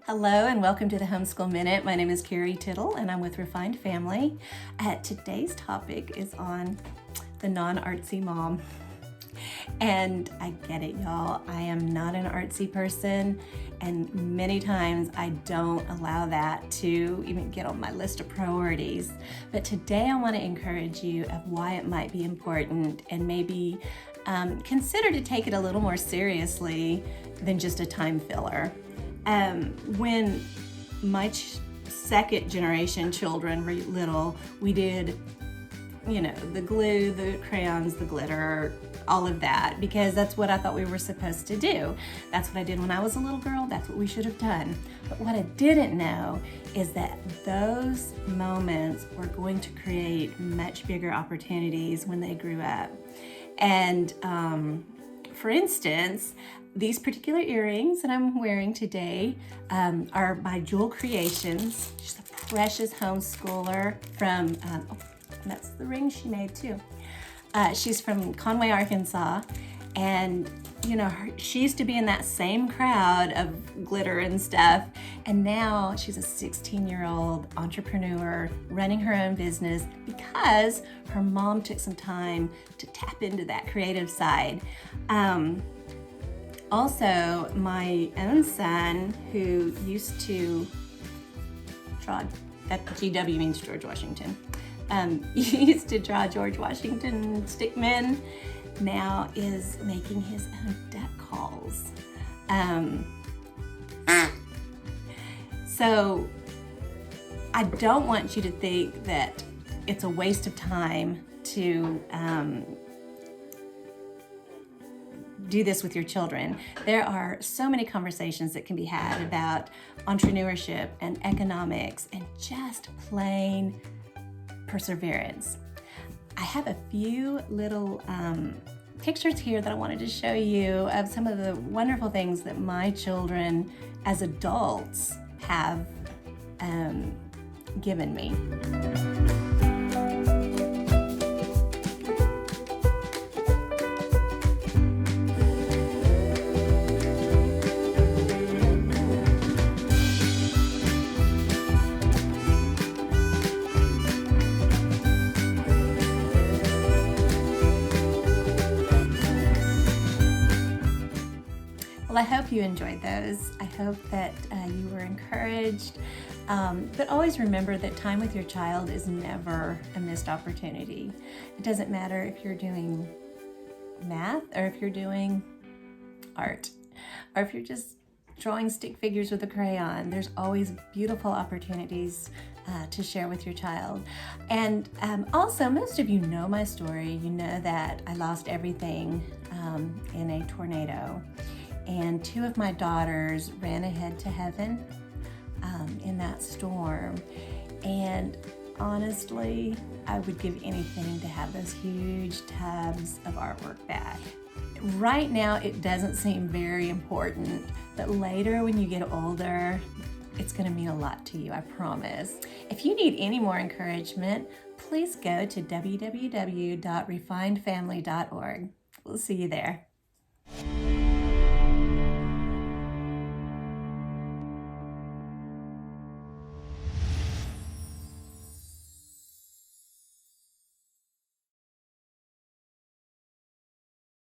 Hello and welcome to the Homeschool Minute. My name is Kerry Tittle and I'm with Refined Family. Today's topic is on the non-artsy mom. And I get it, y'all. I am not an artsy person, and many times I don't allow that to even get on my list of priorities. But today I want to encourage you of why it might be important and maybe consider to take it a little more seriously than just a time filler. When my second generation children were little, we did, the glue, the crayons, the glitter, all of that, because that's what I thought we were supposed to do. That's what I did when I was a little girl. That's what we should have done. But what I didn't know is that those moments were going to create much bigger opportunities when they grew up. And for instance, these particular earrings that I'm wearing today are by Jewel Creations. She's a precious homeschooler from, that's the ring she made too. She's from Conway, Arkansas, and she used to be in that same crowd of glitter and stuff, and now she's a 16-year-old entrepreneur running her own business because her mom took some time to tap into that creative side. Also, my own son, who used to draw, that GW means George Washington, he used to draw George Washington stickmen, now is making his own duck calls. So I don't want you to think that it's a waste of time to do this with your children. There are so many conversations that can be had about entrepreneurship and economics and just plain perseverance. I have a few little pictures here that I wanted to show you of some of the wonderful things that my children as adults have given me. Well, I hope you enjoyed those. I hope that you were encouraged. But always remember that time with your child is never a missed opportunity. It doesn't matter if you're doing math or if you're doing art or if you're just drawing stick figures with a crayon. There's always beautiful opportunities to share with your child. And also, most of you know my story. You know that I lost everything in a tornado. And two of my daughters ran ahead to heaven in that storm. And honestly, I would give anything to have those huge tubs of artwork back. Right now, it doesn't seem very important, but later when you get older, it's gonna mean a lot to you, I promise. If you need any more encouragement, please go to www.refinedfamily.org. We'll see you there.